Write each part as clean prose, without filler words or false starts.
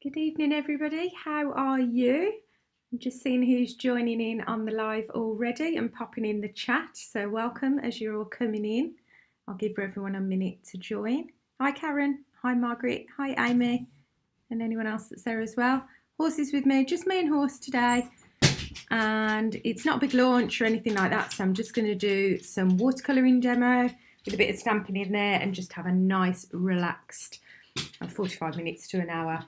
Good evening, everybody. How are you? I'm just seeing who's joining in on the live already and popping in the chat. So welcome as you're all coming in. I'll give everyone a minute to join. Hi, Karen. Hi, Margaret. Hi, Amy. And anyone else that's there as well. Horse is with me, just me and Horse today. And it's not a big launch or anything like that. So I'm just going to do some watercolouring demo with a bit of stamping in there and just have a nice, relaxed 45 minutes to an hour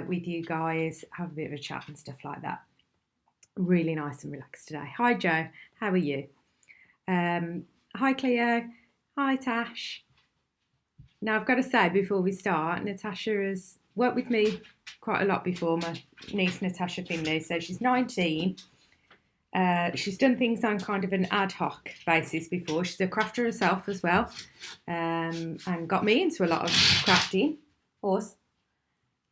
with you guys, have a bit of a chat and stuff like that. Really nice and relaxed today. Hi Joe, how are you? Hi Cleo, hi Tash. Now I've got to say before we start, Natasha has worked with me quite a lot before, my niece Natasha Finley. So she's 19. She's done things on kind of an ad hoc basis before. She's a crafter herself as well, and got me into a lot of crafting. Horse.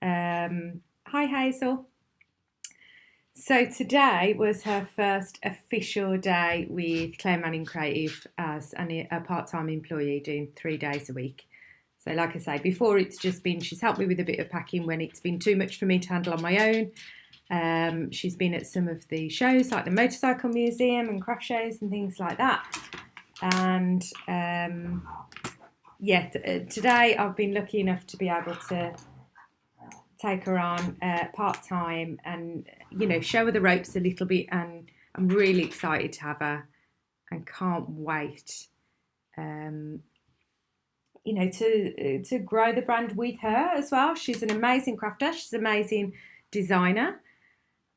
Hi Hazel. So today was her first official day with Claire Manning Creative as a part-time employee doing 3 days a week. So like I say, before it's just been, she's helped me with a bit of packing when it's been too much for me to handle on my own. She's been at some of the shows like the Motorcycle Museum and craft shows and things like that. And today I've been lucky enough to be able to take her on part-time and show her the ropes a little bit, and I'm really excited to have her and can't wait to grow the brand with her as well. She's an amazing crafter, she's an amazing designer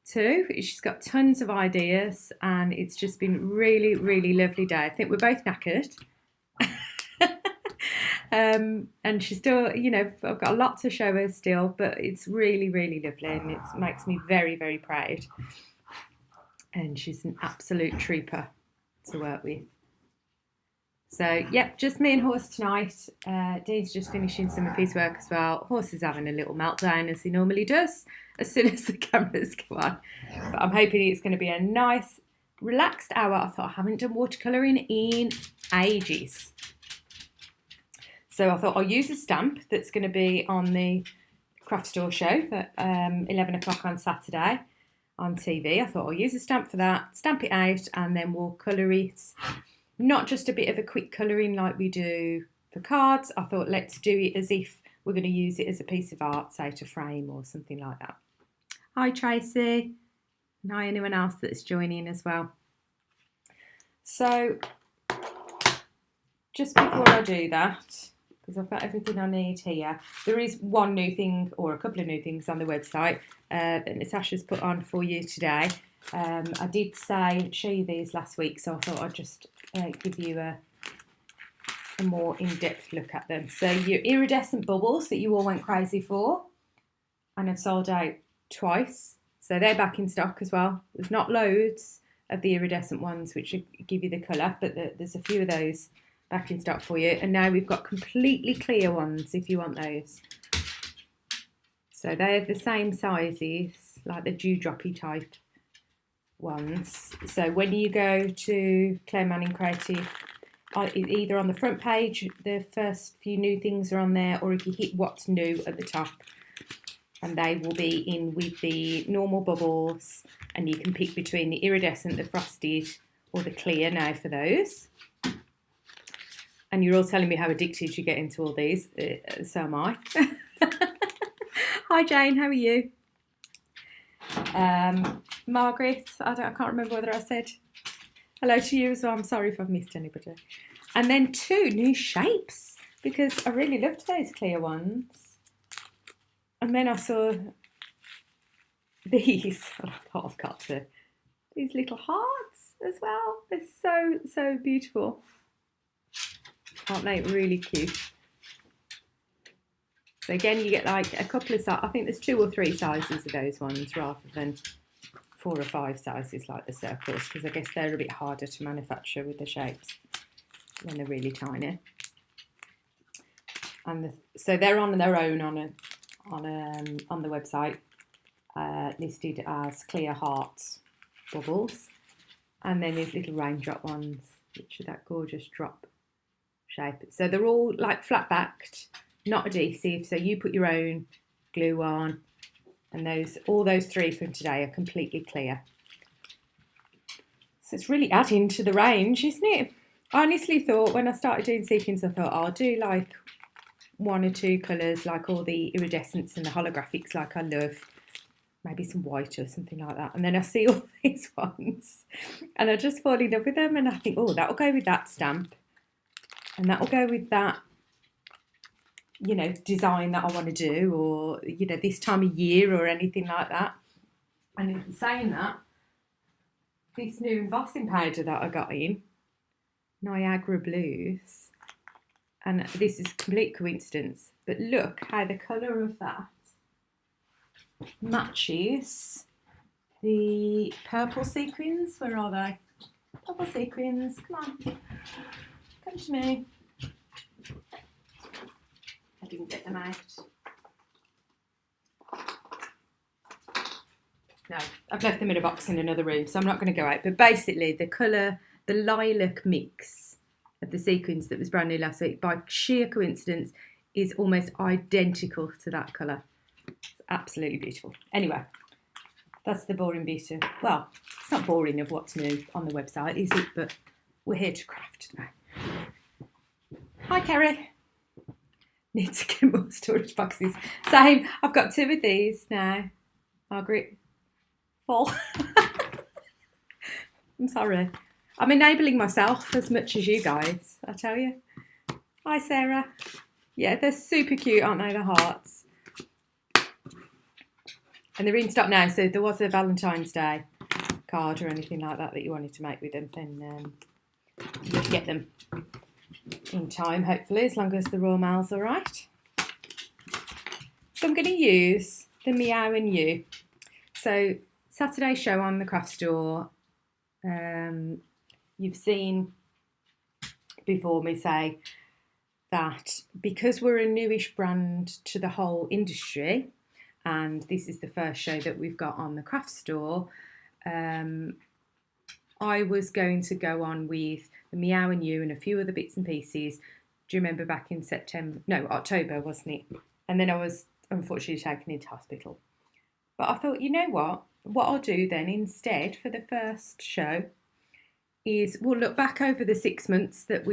too. She's got tons of ideas and it's just been really, really lovely day. I think we're both knackered. And she's still, I've got a lot to show her still, but it's really, really lovely and it makes me very, very proud. And she's an absolute trooper to work with. So, yep, just me and Horse tonight. Dean's just finishing some of his work as well. Horse is having a little meltdown as he normally does as soon as the cameras go on. But I'm hoping it's going to be a nice, relaxed hour. I thought I haven't done watercolouring in ages. So I thought I'll use a stamp that's going to be on the craft store show at 11 o'clock on Saturday on TV. I thought I'll use a stamp for that, stamp it out, and then we'll colour it. Not just a bit of a quick colouring like we do for cards. I thought let's do it as if we're going to use it as a piece of art, say to frame or something like that. Hi Tracy, and hi anyone else that's joining as well. So just before I do that, because I've got everything I need here, there is one new thing or a couple of new things on the website that Natasha's put on for you today. I did show you these last week, so I thought I'd just give you a more in-depth look at them. So your iridescent bubbles that you all went crazy for and have sold out twice, so they're back in stock as well. There's not loads of the iridescent ones which give you the colour, but there's a few of those back in stock for you. And now we've got completely clear ones if you want those. So they're the same sizes, like the dewdroppy type ones. So when you go to Claire Manning Creative, either on the front page, the first few new things are on there, or if you hit what's new at the top, and they will be in with the normal bubbles, and you can pick between the iridescent, the frosted, or the clear now for those. And you're all telling me how addicted you get into all these, so am I. Hi Jane, how are you? Margaret, I can't remember whether I said hello to you as well. I'm sorry if I've missed anybody. And then 2 new shapes, because I really loved those clear ones. And then I saw these. I thought I've got these little hearts as well. They're so beautiful. Aren't they really cute? So again, you get like a couple of sizes. I think there's 2 or 3 sizes of those ones rather than 4 or 5 sizes like the circles, because I guess they're a bit harder to manufacture with the shapes when they're really tiny. And so they're on their own on the website, listed as clear hearts bubbles, and then these little raindrop ones, which are that gorgeous drop shape. So they're all like flat backed, not adhesive, so you put your own glue on And all those 3 from today are completely clear. So it's really adding to the range, isn't it? I honestly thought when I started doing sequins, I thought I'll do like 1 or 2 colours, like all the iridescents and the holographics like I love. Maybe some white or something like that. And then I see all these ones and I just fall in love with them and I think, oh, that'll go with that stamp. And that'll go with that, you know, design that I want to do, or, you know, this time of year or anything like that. And in saying that, this new embossing powder that I got in, Niagara Blues, and this is complete coincidence, but look how the colour of that matches the purple sequins. Where are they? Purple sequins, come on, come to me. I didn't get them out. No, I've left them in a box in another room, so I'm not going to go out. But basically, the colour, the lilac mix of the sequins that was brand new last week, by sheer coincidence, is almost identical to that colour. It's absolutely beautiful. Anyway, that's the boring bit of, well, it's not boring of what's new on the website, is it? But we're here to craft today. Hi, Kerry. Need to get more storage boxes. Same, I've got 2 of these now. Margaret. Full. I'm sorry. I'm enabling myself as much as you guys, I tell you. Hi, Sarah. Yeah, they're super cute, aren't they, the hearts? And they're in stock now, so if there was a Valentine's Day card or anything like that that you wanted to make with them, then you can get them in time, hopefully, as long as the raw mail's all right. So I'm going to use the Meow and You. So Saturday show on the craft store, you've seen before me say that because we're a newish brand to the whole industry, and this is the first show that we've got on the craft store, I was going to go on with the Meow and You and a few other bits and pieces. Do you remember back in October, wasn't it? And then I was unfortunately taken into hospital. But I thought, you know what I'll do then instead for the first show is we'll look back over the 6 months that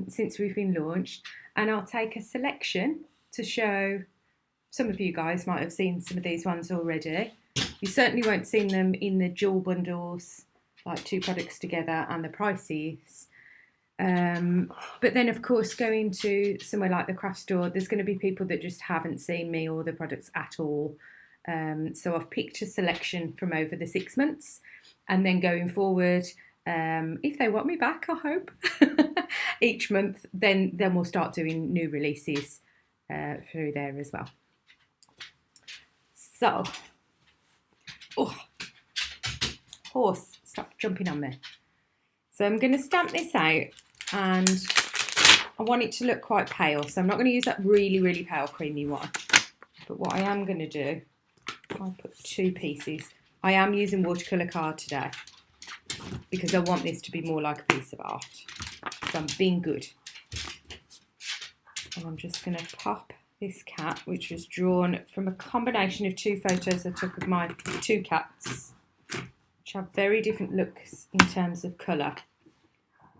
since we've been launched, and I'll take a selection to show. Some of you guys might have seen some of these ones already. You certainly won't see them in the dual bundles, like 2 products together, and the prices. But then, of course, going to somewhere like the craft store, there's going to be people that just haven't seen me or the products at all. So I've picked a selection from over the 6 months, and then going forward, if they want me back, I hope, each month, then we'll start doing new releases through there as well. So, horse, stop jumping on me. So I'm going to stamp this out, and I want it to look quite pale, so I'm not going to use that really, really pale creamy one. But what I am going to do, I'll put 2 pieces. I am using watercolour card today because I want this to be more like a piece of art. So I'm being good. And I'm just going to pop this cat, which was drawn from a combination of 2 photos I took of my 2 cats, which have very different looks in terms of colour.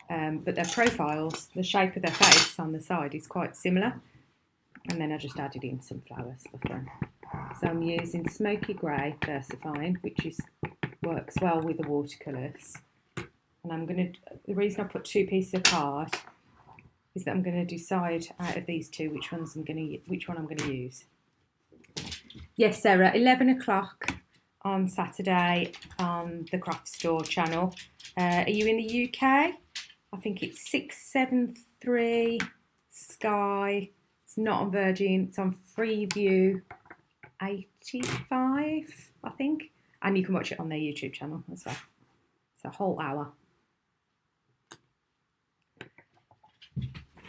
But their profiles, the shape of their face on the side is quite similar. And then I just added in some flowers for fun. So I'm using Smoky Grey Versifying, which works well with the watercolours. And the reason I put 2 pieces of card is that I'm going to decide out of these 2 which one I'm going to use. Yes, Sarah, 11 o'clock on Saturday on the Craft Store channel. Are you in the UK? I think it's 673 Sky. It's not on Virgin. It's on Freeview 85, I think. And you can watch it on their YouTube channel as well. It's a whole hour.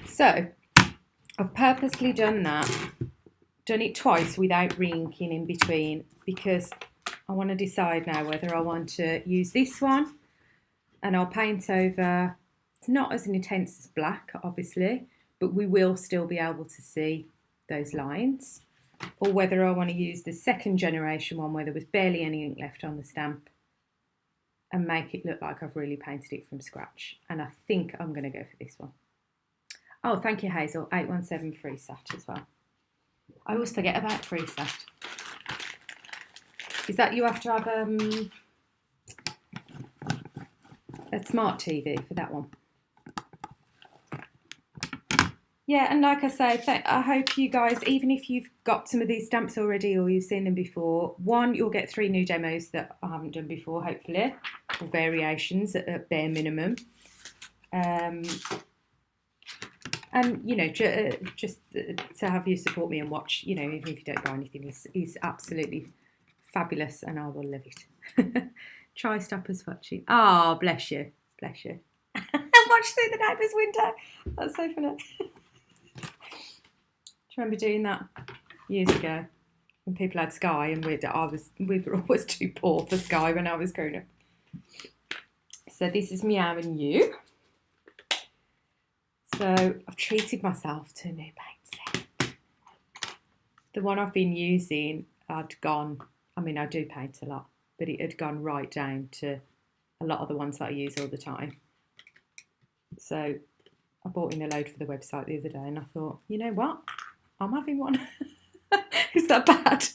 So, I've purposely done it twice without re-inking in between, because I want to decide now whether I want to use this one, and I'll paint over. It's not as intense as black, obviously, but we will still be able to see those lines. or whether I want to use the second generation one where there was barely any ink left on the stamp and make it look like I've really painted it from scratch. And I think I'm going to go for this one. Oh, thank you, Hazel. 817 FreeSat as well. I always forget about FreeSat. Is that you have to have a smart TV for that one? Yeah, and like I say, I hope you guys, even if you've got some of these stamps already or you've seen them before, one, you'll get 3 new demos that I haven't done before, hopefully, or variations at bare minimum. And, you know, just to have you support me and watch, you know, even if you don't buy anything, is absolutely fabulous and I will love it. Try stoppers watching. Oh, bless you. Bless you. Watch through the neighbour's window. That's so funny. Do you remember doing that years ago when people had Sky and we were always too poor for Sky when I was growing up. So this is Meow and You. So I've treated myself to a new paint set. The one I've been using had gone, I mean I do paint a lot, but it had gone right down to a lot of the ones that I use all the time. So I bought in a load for the website the other day and I thought, you know what? I'm having one. Is that bad?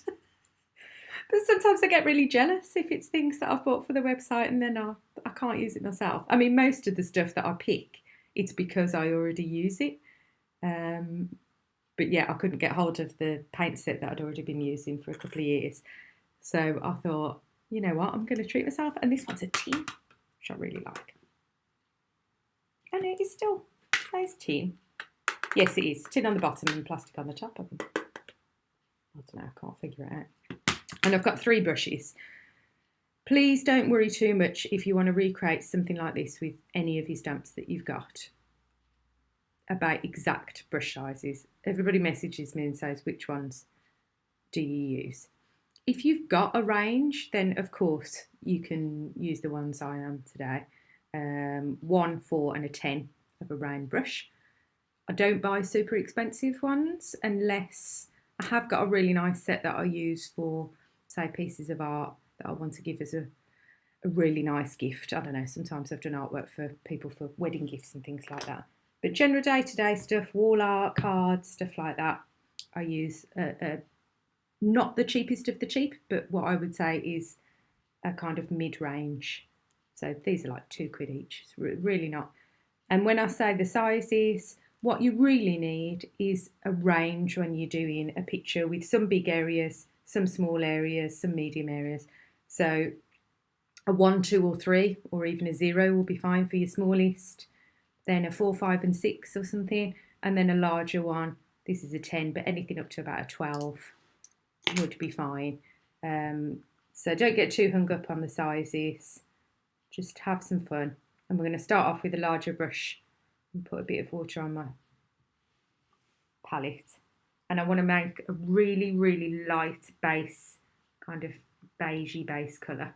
But sometimes I get really jealous if it's things that I've bought for the website and then I can't use it myself. I mean, most of the stuff that I pick, it's because I already use it. But yeah, I couldn't get hold of the paint set that I'd already been using for a couple of years. So I thought, you know what? I'm going to treat myself. And this one's a tin, which I really like. And it is still says tin. Yes, it is. Tin on the bottom and plastic on the top, I think. I don't know, I can't figure it out. And I've got 3 brushes. Please don't worry too much if you want to recreate something like this with any of your stamps that you've got about exact brush sizes. Everybody messages me and says, which ones do you use? If you've got a range, then of course you can use the ones I am today. 1, 4 and a 10 of a round brush. I don't buy super expensive ones unless I have got a really nice set that I use for, say, pieces of art that I want to give as a really nice gift. I don't know, sometimes I've done artwork for people for wedding gifts and things like that. But general day-to-day stuff, wall art, cards, stuff like that, I use not the cheapest of the cheap, but what I would say is a kind of mid-range. So these are like £2 each. It's really not. And when I say the sizes, what you really need is a range when you're doing a picture with some big areas, some small areas, some medium areas. So a 1, 2 or 3 or even a 0 will be fine for your smallest. Then a 4, 5 and 6 or something. And then a larger one. This is a 10, but anything up to about a 12 would be fine. So don't get too hung up on the sizes. Just have some fun. And we're going to start off with a larger brush and put a bit of water on my palette. And I want to make a really, really light base, kind of beigey base colour.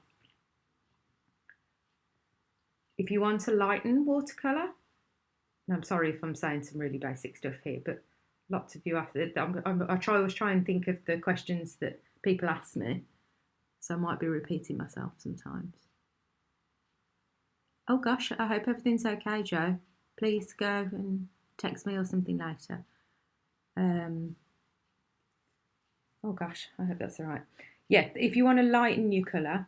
If you want to lighten watercolour, and I'm sorry if I'm saying some really basic stuff here, but lots of you ask it. I always try and think of the questions that people ask me, so I might be repeating myself sometimes. Oh gosh, I hope everything's okay, Joe. Please go and text me or something later. Oh gosh, I hope that's all right. Yeah, if you want to lighten your colour,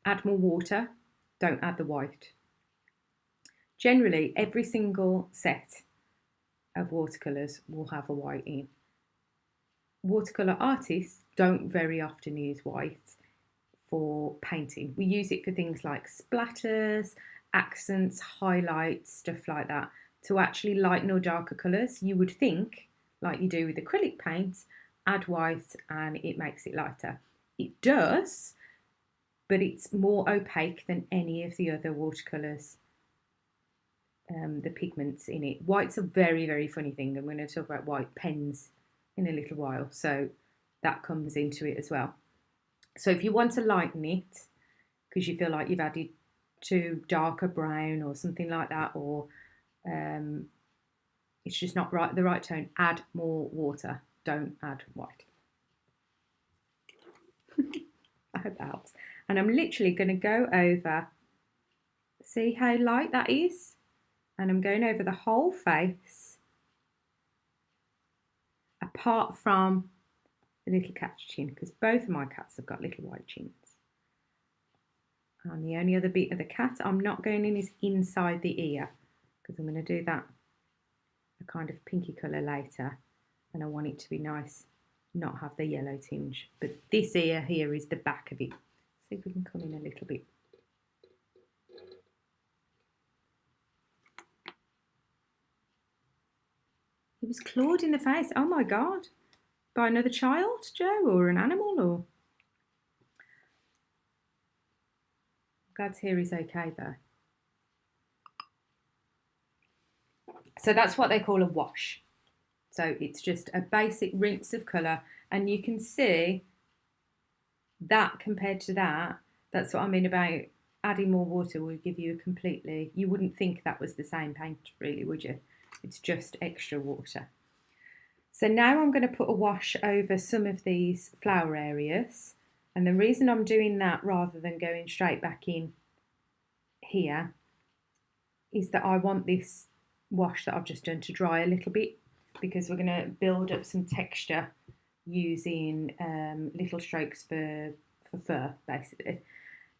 add more water. Don't add the white. Generally, every single set of watercolours will have a white in. Watercolour artists don't very often use white for painting. We use it for things like splatters, accents, highlights, stuff like that. To actually lighten or darker colours, you would think, like you do with acrylic paint, add white and it makes it lighter. It does, but it's more opaque than any of the other watercolours, the pigments in it. White's a very, very funny thing. I'm going to talk about white pens in a little while, so that comes into it as well. So if you want to lighten it, because you feel like you've added too dark a brown or something like that, or it's just not the right tone, add more water. Don't add white. I hope that helps. And I'm literally going to go over, see how light that is? And I'm going over the whole face, apart from the little cat's chin, because both of my cats have got little white chins. And the only other bit of the cat I'm not going in is inside the ear, because I'm going to do that a kind of pinky colour later, and I want it to be nice, not have the yellow tinge. But this ear here is the back of it. See if we can come in a little bit. He was clawed in the face. Oh my God. By another child, Joe, or an animal, or? Glad to hear he's okay though. So that's what they call a wash. So it's just a basic rinse of colour, and you can see that compared to that, that's what I mean about adding more water will give you a completely, you wouldn't think that was the same paint really, would you? It's just extra water. So now I'm going to put a wash over some of these flower areas, and the reason I'm doing that rather than going straight back in here is that I want this wash that I've just done to dry a little bit, because we're going to build up some texture using little strokes for fur basically.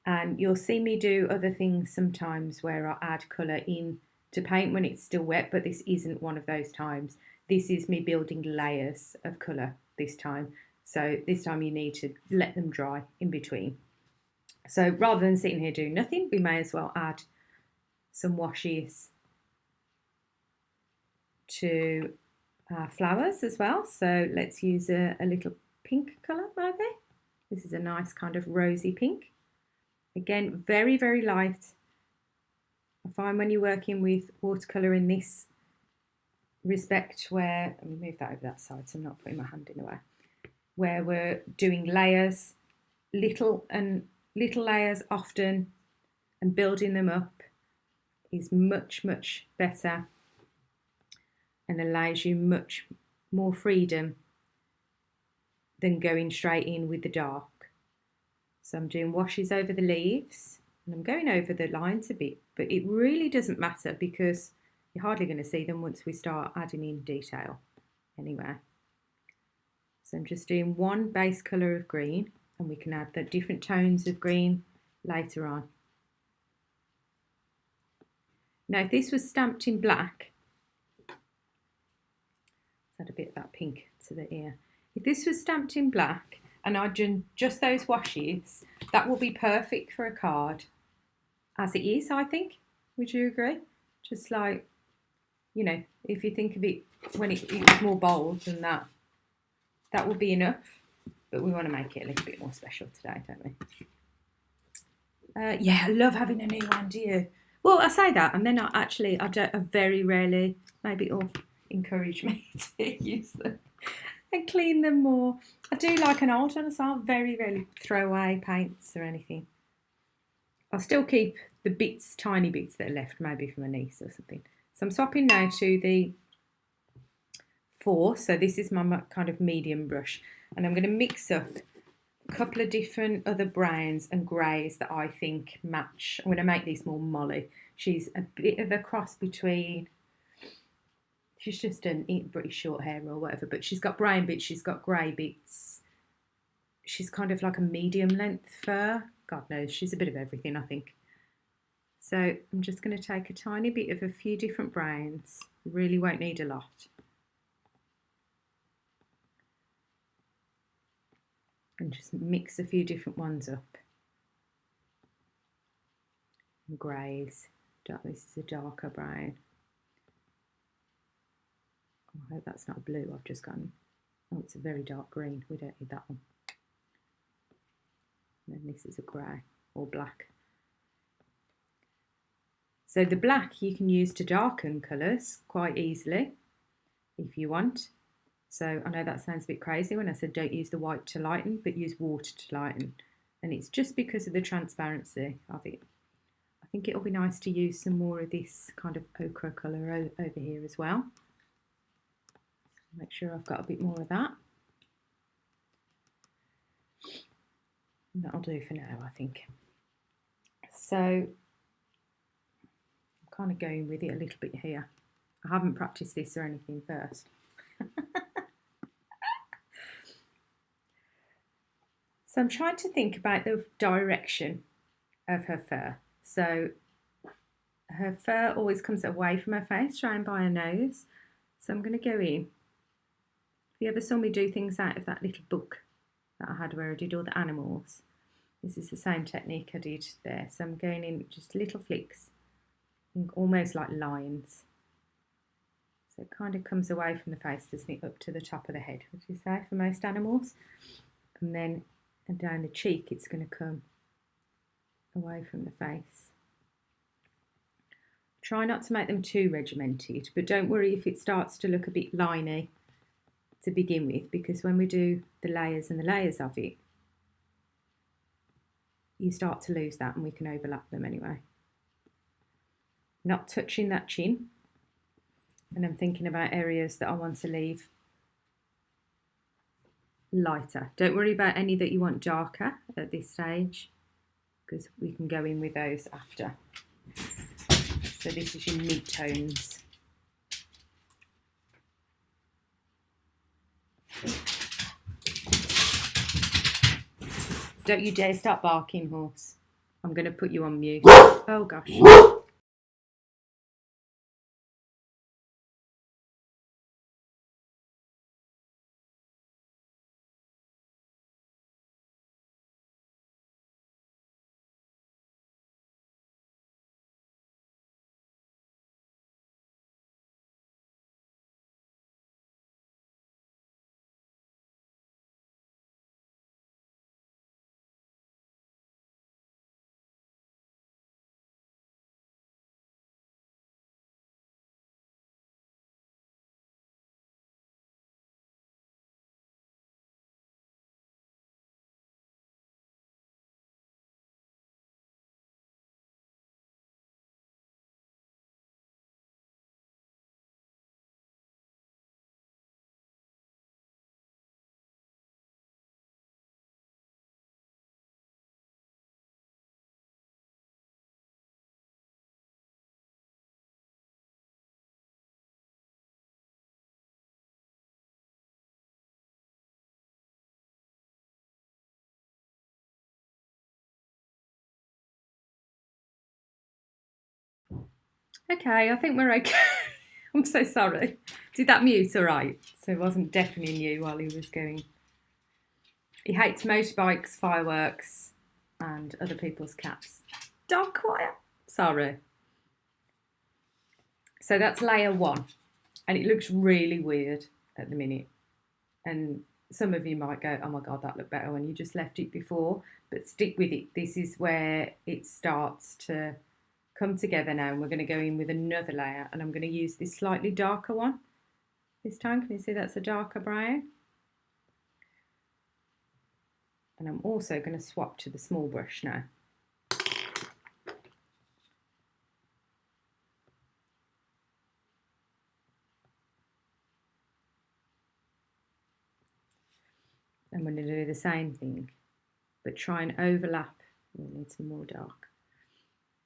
And you'll see me do other things sometimes where I add colour in to paint when it's still wet, but this isn't one of those times. This is me building layers of colour this time. So this time you need to let them dry in between. So rather than sitting here doing nothing, we may as well add some washes to our flowers as well. So let's use a little pink colour maybe. This is a nice kind of rosy pink. Again, very, very light. I find when you're working with watercolour in this respect where, let me move that over that side so I'm not putting my hand in the way, where we're doing layers, little layers often, and building them up is much, much better and allows you much more freedom than going straight in with the dark. So I'm doing washes over the leaves and I'm going over the lines a bit, but it really doesn't matter because you're hardly going to see them once we start adding in detail anyway. So I'm just doing one base colour of green, and we can add the different tones of green later on. Now if this was stamped in black, let's add a bit of that pink to the ear. If this was stamped in black and I'd done just those washes, that will be perfect for a card as it is, I think. Would you agree? Just like, you know, if you think of it when it was more bold than that, that will be enough. But we want to make it a little bit more special today, don't we? Yeah, I love having a new one, do you? Well, I say that, and then I very rarely, maybe it'll encourage me to use them and clean them more. I do like an old one, so I'll very rarely throw away paints or anything. I'll still keep the bits, tiny bits that are left, maybe from a niece or something. So I'm swapping now to the 4. So this is my kind of medium brush, and I'm going to mix up a couple of different other browns and greys that I think match. I'm going to make this more Molly. She's a bit of a cross between, she's just done British short hair or whatever, but she's got brown bits, she's got grey bits. She's kind of like a medium length fur. God knows, she's a bit of everything, I think. So I'm just going to take a tiny bit of a few different browns. Really won't need a lot. And just mix a few different ones up. And greys. This is a darker brown. Oh, I hope that's not blue I've just gone. Oh, it's a very dark green. We don't need that one. And then this is a grey or black. So the black you can use to darken colours quite easily if you want. So I know that sounds a bit crazy when I said don't use the white to lighten, but use water to lighten. And it's just because of the transparency of it. I think it'll be nice to use some more of this kind of ochre colour over here as well. Make sure I've got a bit more of that. That'll do for now, I think. So I'm kind of going with it a little bit here. I haven't practiced this or anything first. So I'm trying to think about the direction of her fur. So her fur always comes away from her face, round by her nose. So I'm going to go in. If you ever saw me do things out of that little book that I had where I did all the animals, this is the same technique I did there. So I'm going in just little flicks, almost like lines. So it kind of comes away from the face, doesn't it, up to the top of the head, would you say, for most animals? And then down the cheek, it's going to come away from the face. Try not to make them too regimented, but don't worry if it starts to look a bit liney to begin with, because when we do the layers and the layers of it, you start to lose that and we can overlap them anyway. Not touching that chin, and I'm thinking about areas that I want to leave lighter. Don't worry about any that you want darker at this stage, because we can go in with those after. So this is your mid-tones. Don't you dare start barking, horse. I'm going to put you on mute. Oh gosh. Okay, I think we're okay. I'm so sorry. Did that mute all right? So it wasn't deafening you while he was going. He hates motorbikes, fireworks, and other people's cats. Dog quiet. Sorry. So that's layer one, and it looks really weird at the minute. And some of you might go, oh my God, that looked better when you just left it before, but stick with it. This is where it starts to come together now, and we're going to go in with another layer, and I'm going to use this slightly darker one this time. Can you see that's a darker brown? And I'm also going to swap to the small brush now. I'm going to do the same thing, but try and overlap. We need some more dark.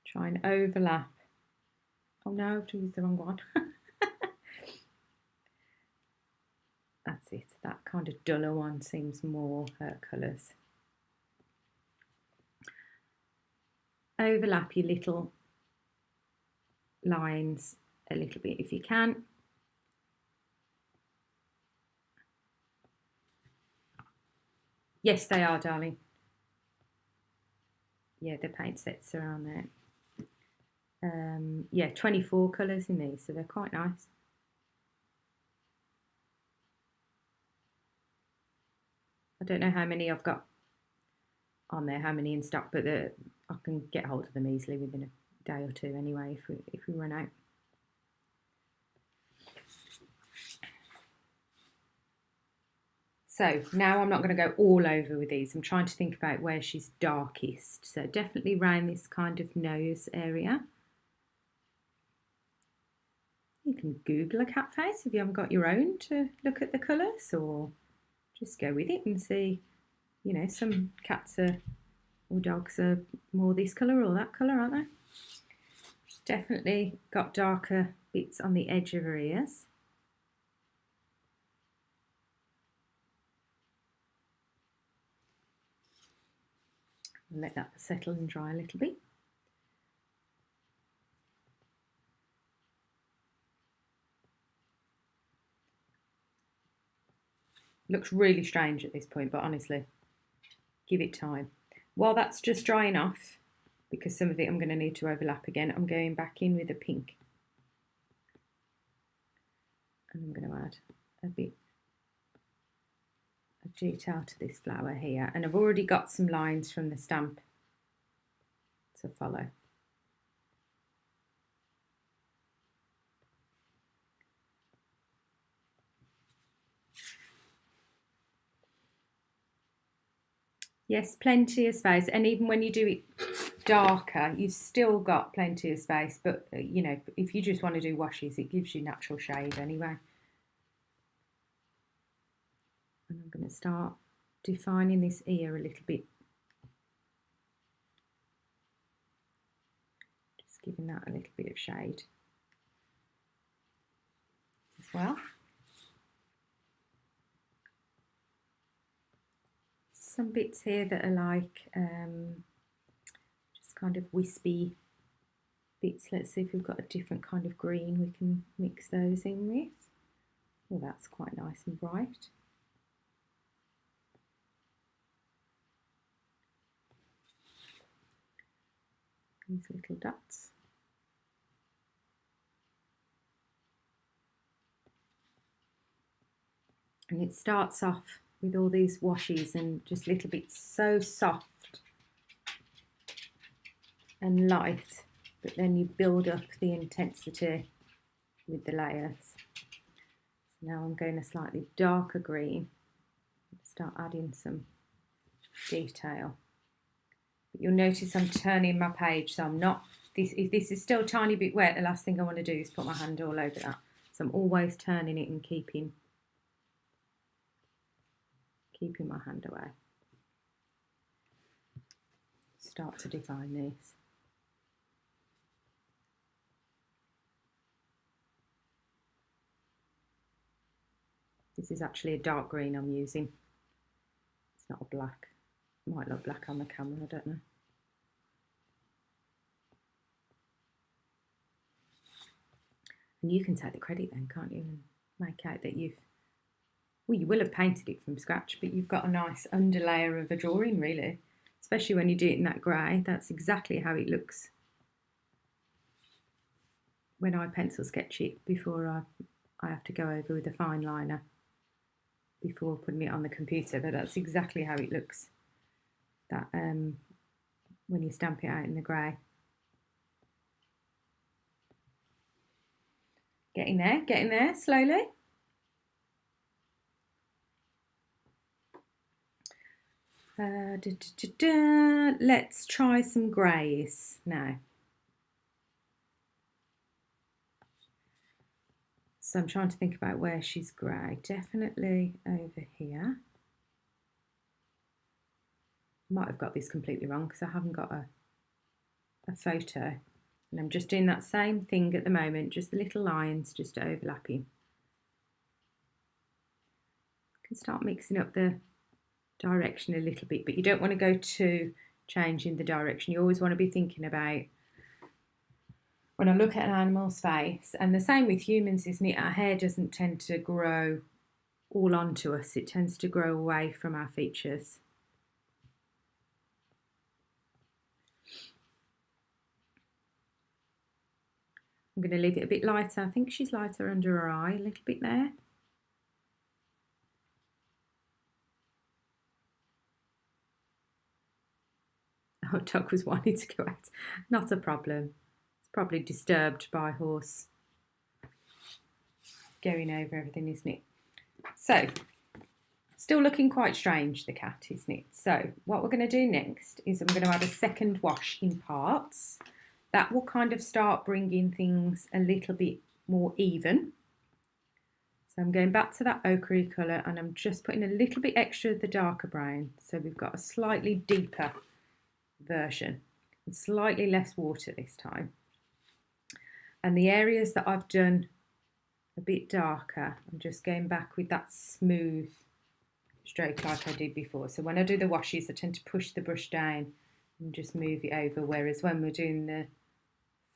Try and overlap. Oh no, I've used the wrong one. That's it. That kind of duller one seems more her colours. Overlap your little lines a little bit if you can. Yes, they are, darling. Yeah, the paint sets are on there. Yeah, 24 colours in these, so they're quite nice. I don't know how many I've got on there, how many in stock, but I can get hold of them easily within a day or two anyway if we run out. So now I'm not going to go all over with these. I'm trying to think about where she's darkest. So definitely around this kind of nose area. You can Google a cat face if you haven't got your own to look at the colours, or just go with it and see, you know, some cats are All dogs are more this colour or that colour, aren't they? She's definitely got darker bits on the edge of her ears. Let that settle and dry a little bit. Looks really strange at this point, but honestly, give it time. While that's just drying off, because some of it I'm going to need to overlap again, I'm going back in with a pink. And I'm going to add a bit of detail to this flower here. And I've already got some lines from the stamp to follow. Yes, plenty of space, and even when you do it darker, you've still got plenty of space, but you know, if you just want to do washes, it gives you natural shade anyway. And I'm going to start defining this ear a little bit. Just giving that a little bit of shade as well. Some bits here that are like just kind of wispy bits. Let's see if we've got a different kind of green we can mix those in with. Oh, that's quite nice and bright. These little dots. And it starts off with all these washes and just little bits so soft and light, but then you build up the intensity with the layers. So now I'm going a slightly darker green, start adding some detail. But you'll notice I'm turning my page, so I'm not, if this is still a tiny bit wet, the last thing I want to do is put my hand all over that. So I'm always turning it and keeping my hand away. Start to define these. This is actually a dark green I'm using. It's not a black. It might look black on the camera, I don't know. And you can take the credit then, can't you, and make out that you've, well, you will have painted it from scratch, but you've got a nice underlayer of a drawing, really. Especially when you do it in that grey, that's exactly how it looks when I pencil sketch it before I have to go over with a fine liner before putting it on the computer. But that's exactly how it looks, that when you stamp it out in the grey. Getting there slowly. Let's try some greys now. So I'm trying to think about where she's grey. Definitely over here. Might have got this completely wrong because I haven't got a photo. And I'm just doing that same thing at the moment, just the little lines just overlapping. You can start mixing up the direction a little bit, but you don't want to go too changing the direction. You always want to be thinking about, when I look at an animal's face, and the same with humans, isn't it? Our hair doesn't tend to grow all onto us, it tends to grow away from our features. I'm going to leave it a bit lighter. I think she's lighter under her eye, a little bit there. Oh, dog was wanting to go out. Not a problem. It's probably disturbed by horse going over everything, isn't it? So, still looking quite strange, the cat, isn't it? So, what we're going to do next is I'm going to add a second wash in parts. That will kind of start bringing things a little bit more even. So I'm going back to that ochre colour and I'm just putting a little bit extra of the darker brown. So we've got a slightly deeper version. And slightly less water this time. And the areas that I've done a bit darker, I'm just going back with that smooth stroke like I did before. So when I do the washes, I tend to push the brush down and just move it over, whereas when we're doing the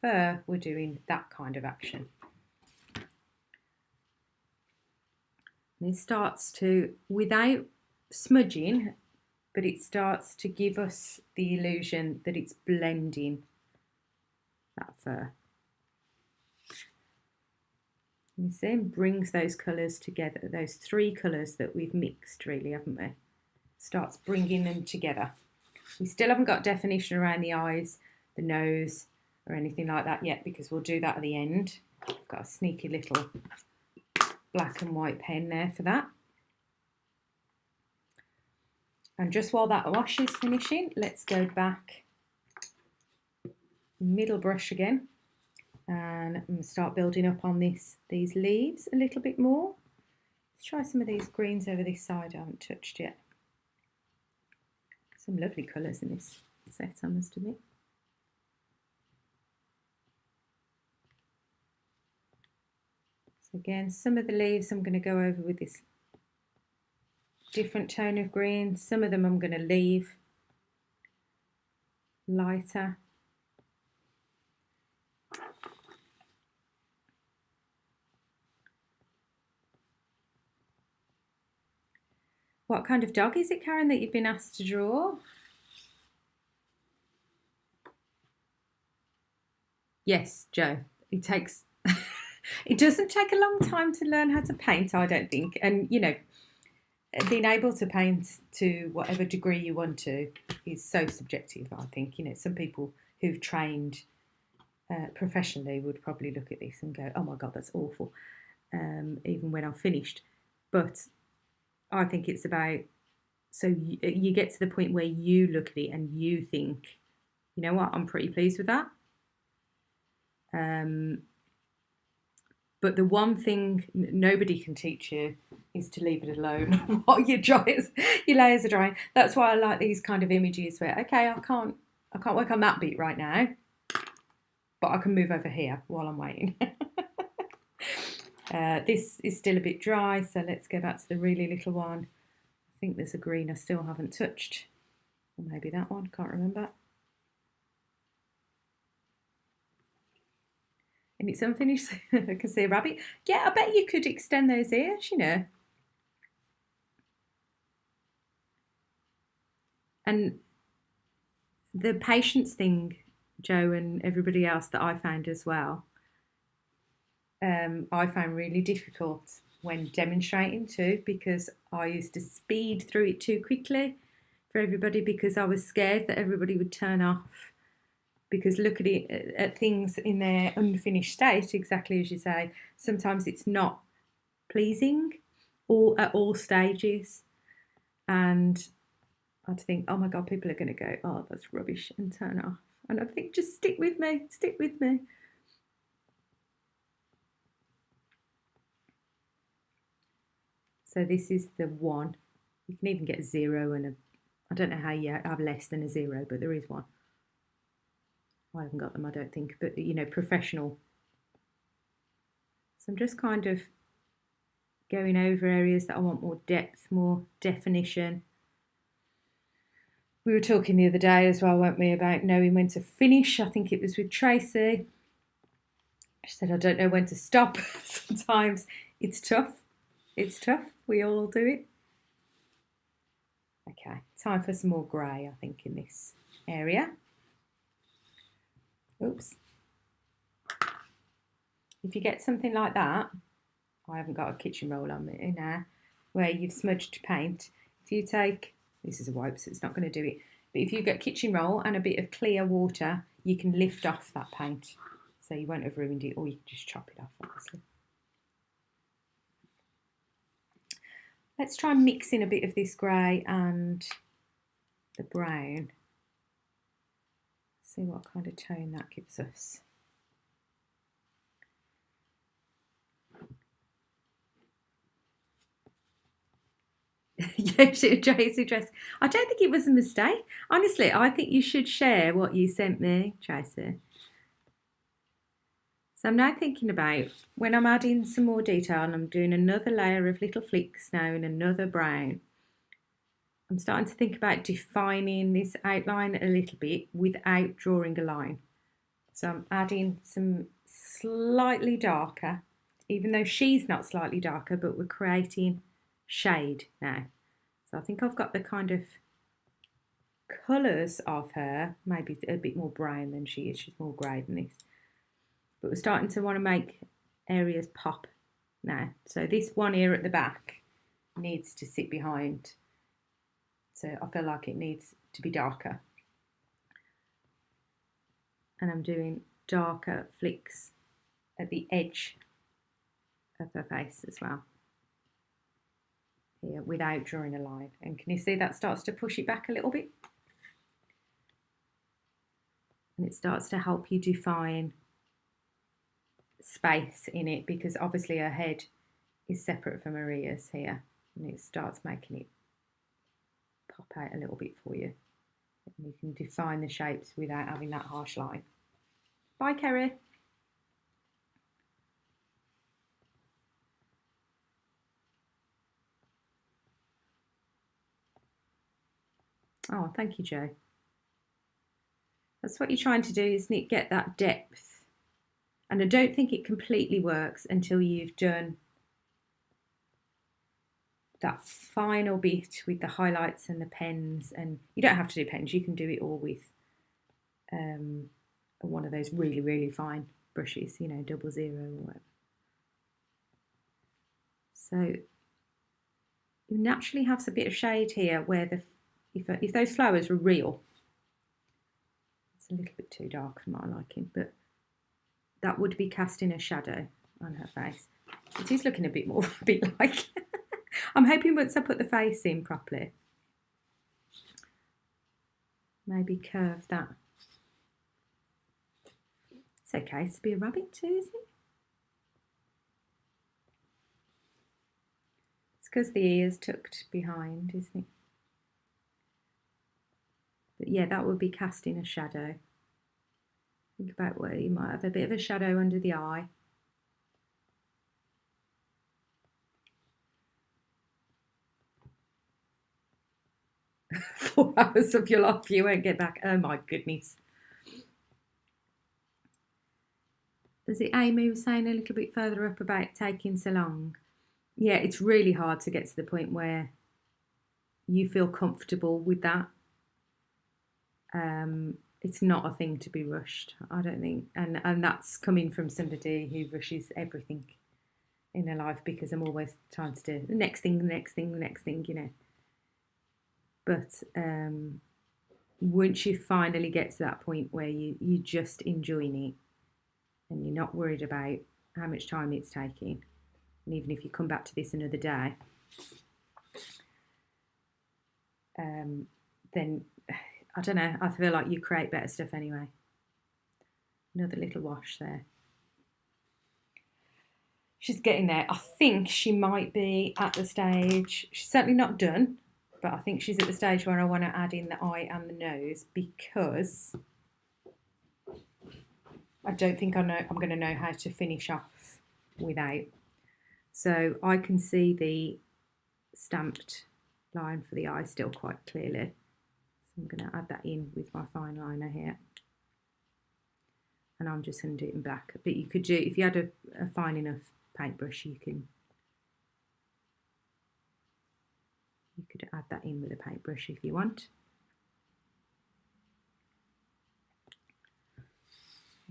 fur, we're doing that kind of action. And it starts to, without smudging, but it starts to give us the illusion that it's blending that fur. You see, it brings those colours together, those three colours that we've mixed, really, haven't we? Starts bringing them together. We still haven't got definition around the eyes, the nose, or anything like that yet, because we'll do that at the end. I've got a sneaky little black and white pen there for that. And just while that wash is finishing, let's go back, middle brush again, and I'm going to start building up on these leaves a little bit more. Let's try some of these greens over this side I haven't touched yet. Some lovely colours in this set, I must admit. So again, some of the leaves I'm going to go over with this different tone of green. Some of them I'm going to leave lighter. What kind of dog is it, Karen, that you've been asked to draw? Yes, Joe. It takes, it doesn't take a long time to learn how to paint, I don't think. And, you know, being able to paint to whatever degree you want to is so subjective, I think. You know, some people who've trained professionally would probably look at this and go, oh my God, that's awful, even when I've finished. But I think it's about, so you get to the point where you look at it and you think, you know what, I'm pretty pleased with that. But the one thing nobody can teach you is to leave it alone while your layers are drying. That's why I like these kind of images where, okay, I can't work on that bit right now, but I can move over here while I'm waiting. This is still a bit dry, so let's go back to the really little one. I think there's a green I still haven't touched. Or maybe that one, can't remember. And it's unfinished. I can see a rabbit. Yeah, I bet you could extend those ears, you know. And the patience thing, Joe, and everybody else that I found as well, I found really difficult when demonstrating too, because I used to speed through it too quickly for everybody because I was scared that everybody would turn off. Because look at it, at things in their unfinished state, exactly as you say, sometimes it's not pleasing or at all stages. And I'd think, oh my God, people are going to go, oh, that's rubbish, and turn off. And I think, just stick with me, stick with me. So this is the 1. You can even get a 0 and a, I don't know how you have less than a 0, but there is 1. I haven't got them, I don't think, but you know, professional. So I'm just kind of going over areas that I want more depth, more definition. We were talking the other day as well, weren't we, about knowing when to finish. I think it was with Tracy. She said, I don't know when to stop. Sometimes it's tough. It's tough. We all do it. Okay, time for some more grey, I think, in this area. Oops. If you get something like that, I haven't got a kitchen roll on me now, where you've smudged paint. If you take, this is a wipe, so it's not going to do it, but if you get kitchen roll and a bit of clear water, you can lift off that paint, so you won't have ruined it, or you can just chop it off, obviously. Let's try and mix in a bit of this grey and the brown. See what kind of tone that gives us. Yeah, Tracy dress. I don't think it was a mistake. Honestly, I think you should share what you sent me, Tracy. So I'm now thinking about when I'm adding some more detail and I'm doing another layer of little flicks now in another brown. I'm starting to think about defining this outline a little bit without drawing a line. So I'm adding some slightly darker, even though she's not slightly darker, but we're creating shade now. So I think I've got the kind of colours of her, maybe a bit more brown than she is. She's more grey than this. But we're starting to want to make areas pop now. So this one here at the back needs to sit behind. So I feel like it needs to be darker. And I'm doing darker flicks at the edge of her face as well. Here, without drawing a line. And can you see that starts to push it back a little bit? And it starts to help you define space in it, because obviously her head is separate from her ears here. And it starts making it pop out a little bit for you. And you can define the shapes without having that harsh line. Bye, Kerry. Oh, thank you, Joe. That's what you're trying to do, isn't it? Get that depth. And I don't think it completely works until you've done that final bit with the highlights and the pens. And you don't have to do pens, you can do it all with one of those really, really fine brushes, you know, 00 or whatever. So you naturally have a bit of shade here where if those flowers were real, it's a little bit too dark for my liking, but that would be casting a shadow on her face. It is looking a bit more, a bit like. I'm hoping once I put the face in properly, maybe curve that. It's okay to be a rabbit too, isn't it? It's because the ear's tucked behind, isn't it? But yeah, that would be casting a shadow. Think about where you might have a bit of a shadow under the eye. 4 hours of your life you won't get back. Oh my goodness. Does it Amy was saying a little bit further up about taking so long? Yeah, it's really hard to get to the point where you feel comfortable with that. It's not a thing to be rushed, I don't think. And that's coming from somebody who rushes everything in their life, because I'm always trying to do the next thing, the next thing, the next thing, you know. But once you finally get to that point where you're just enjoying it and you're not worried about how much time it's taking, and even if you come back to this another day, then I don't know, I feel like you create better stuff anyway. Another little wash there. She's getting there. I think she might be at the stage, she's certainly not done, but I think she's at the stage where I want to add in the eye and the nose, because I don't think I'm going to know how to finish off without. So I can see the stamped line for the eye still quite clearly. So I'm going to add that in with my fine liner here. And I'm just going to do it in black. But you could do, if you had a fine enough paintbrush, you could add that in with a paintbrush if you want.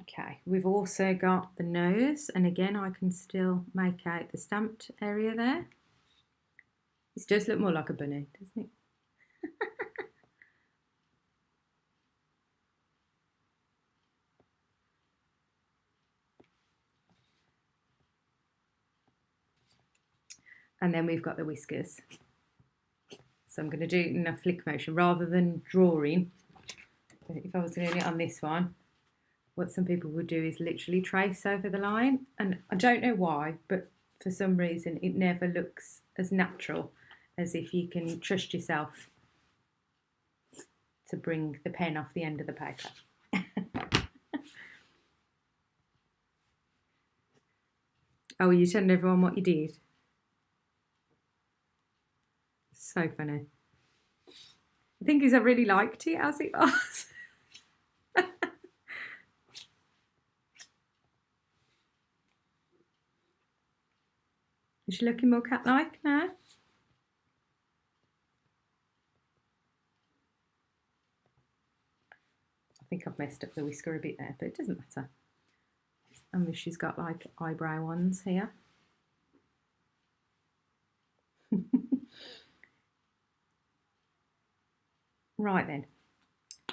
Okay, we've also got the nose, and again I can still make out the stamped area there. This does look more like a bunny, doesn't it? And then we've got the whiskers. So I'm going to do it in a flick motion rather than drawing. If I was doing it on this one, what some people would do is literally trace over the line. And I don't know why, but for some reason it never looks as natural as if you can trust yourself to bring the pen off the end of the paper. Oh, you telling everyone what you did? So funny. The thing is, I really liked it as it was. Is she looking more cat-like now? I think I've messed up the whisker a bit there, but it doesn't matter. And she's got like eyebrow ones here. Right then,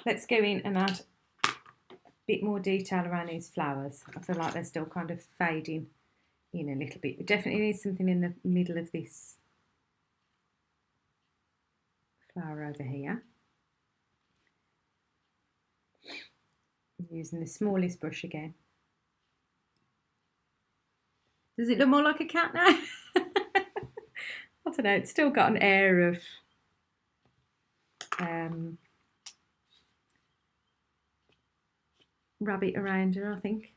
let's go in and add a bit more detail around these flowers. I feel like they're still kind of fading in a little bit. We definitely need something in the middle of this flower over here. I'm using the smallest brush again. Does it look more like a cat now? I don't know, it's still got an air of rabbit around her, I think.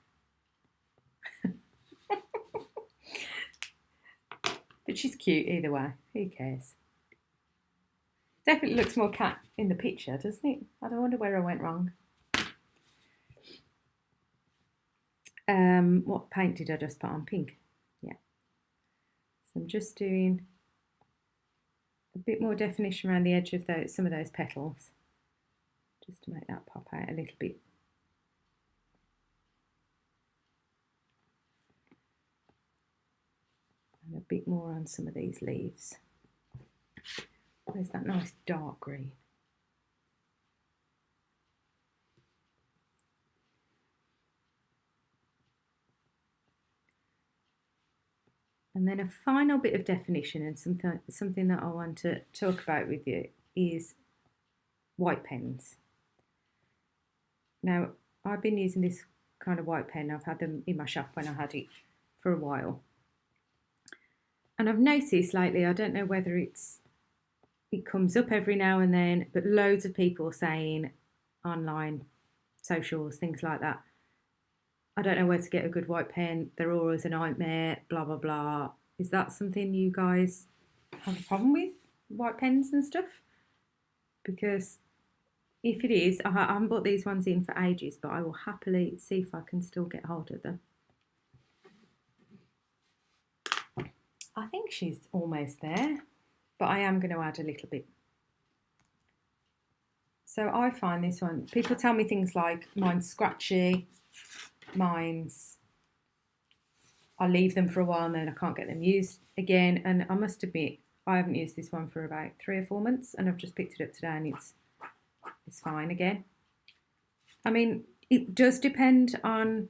But she's cute either way, who cares? Definitely looks more cat in the picture, doesn't it? I don't wonder where I went wrong. What paint did I just put on? Pink. Yeah. So I'm just doing a bit more definition around the edge of some of those petals, just to make that pop out a little bit. And a bit more on some of these leaves. There's that nice dark green. And then a final bit of definition, and something that I want to talk about with you is white pens. Now, I've been using this kind of white pen. I've had them in my shop when I had it for a while. And I've noticed lately, I don't know whether it comes up every now and then, but loads of people saying online, socials, things like that, I don't know where to get a good white pen, they're always a nightmare, blah, blah, blah. Is that something you guys have a problem with, white pens and stuff? Because if it is, I haven't bought these ones in for ages, but I will happily see if I can still get hold of them. I think she's almost there, but I am going to add a little bit. So I find this one, people tell me things like, mine's scratchy, I leave them for a while and then I can't get them used again. And I must admit, I haven't used this one for about 3 or 4 months, and I've just picked it up today and it's fine again. I mean, it does depend on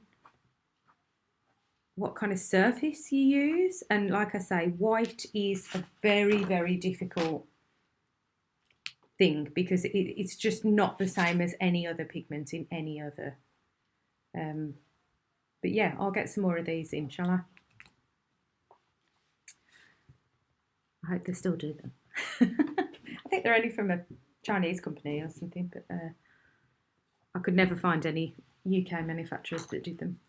what kind of surface you use. And like I say, white is a very, very difficult thing because it's just not the same as any other pigment in any other. But yeah, I'll get some more of these in, shall I? I hope they still do them. I think they're only from a Chinese company or something, but I could never find any UK manufacturers that did them.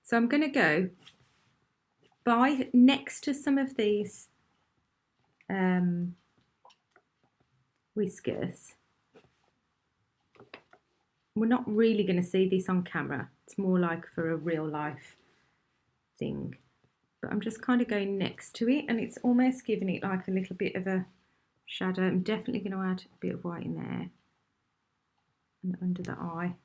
So I'm going to go by next to some of these whiskers. We're not really going to see this on camera. It's more like for a real life thing. But I'm just kind of going next to it, and it's almost giving it like a little bit of a shadow. I'm definitely going to add a bit of white in there and under the eye.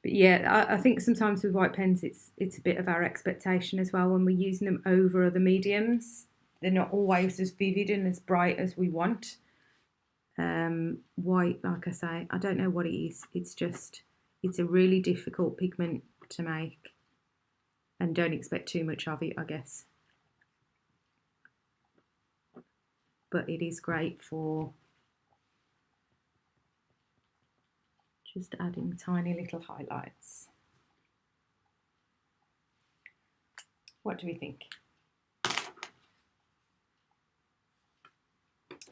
But yeah, I think sometimes with white pens it's a bit of our expectation as well when we're using them over other mediums. They're not always as vivid and as bright as we want. White, like I say, I don't know what it is. It's a really difficult pigment to make, and don't expect too much of it, I guess. But it is great for just adding tiny little highlights. What do we think?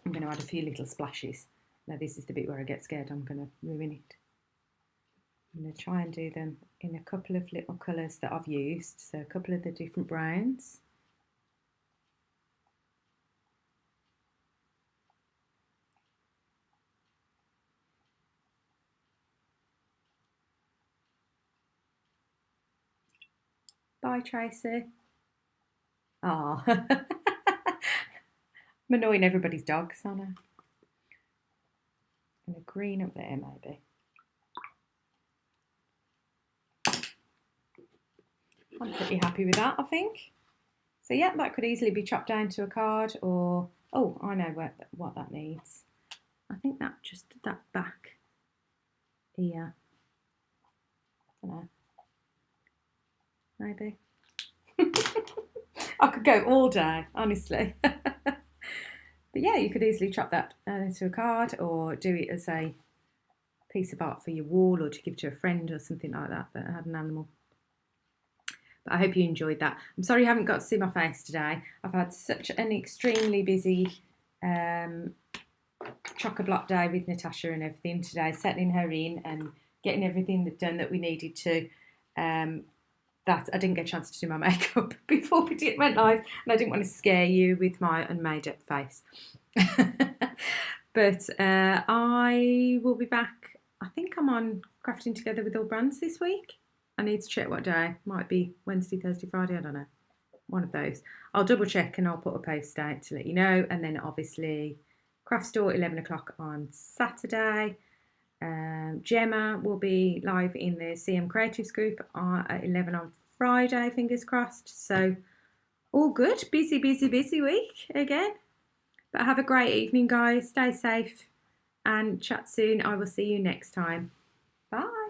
I'm going to add a few little splashes. Now this is the bit where I get scared I'm going to ruin it. I'm going to try and do them in a couple of little colours that I've used, so a couple of the different browns. Bye, Tracy. Ah, I'm annoying everybody's dogs, aren't I? And a green up there, maybe. I'm pretty happy with that, I think. So yeah, that could easily be chopped down to a card, or, oh, I know what that needs. I think that just that back here. I don't know. Maybe. I could go all day, honestly. But yeah, you could easily chop that into a card, or do it as a piece of art for your wall, or to give to a friend or something like that that had an animal. But I hope you enjoyed that. I'm sorry you haven't got to see my face today. I've had such an extremely busy chock-a-block day with Natasha and everything today, settling her in and getting everything done that we needed to. That I didn't get a chance to do my makeup before we went live, and I didn't want to scare you with my unmade-up face. But I will be back. I think I'm on Crafting Together with All Brands this week. I need to check what day. Might be Wednesday, Thursday, Friday, I don't know. One of those. I'll double check and I'll put a post out to let you know. And then obviously Craft Store 11 o'clock on Saturday. Gemma will be live in the CM Creatives group at 11 on Friday, fingers crossed. So all good. Busy, busy, busy week again. But have a great evening, guys. Stay safe and chat soon. I will see you next time. Bye.